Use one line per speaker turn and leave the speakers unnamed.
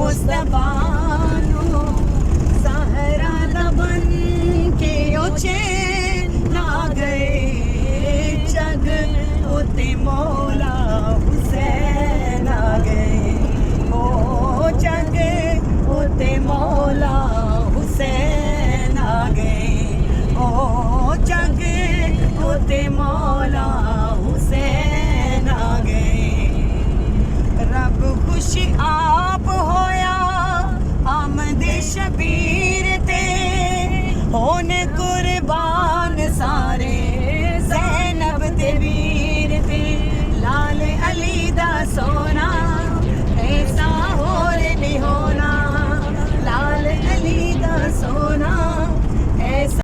मुस्तफा नू सहरा दा बन के ओ चैन आ गए जग उते मौला हुसैन आ गए ओ जग उते मौला हुसैन आ गए ओ जग उते मौला हुसैन आ गए रब खुश आप होया आमद शबीर ते होने कुर्बान सारे ज़ैनब दे वीर ते लाल अली दा सोना ऐसा होर नहीं होना लाल अली दा सोना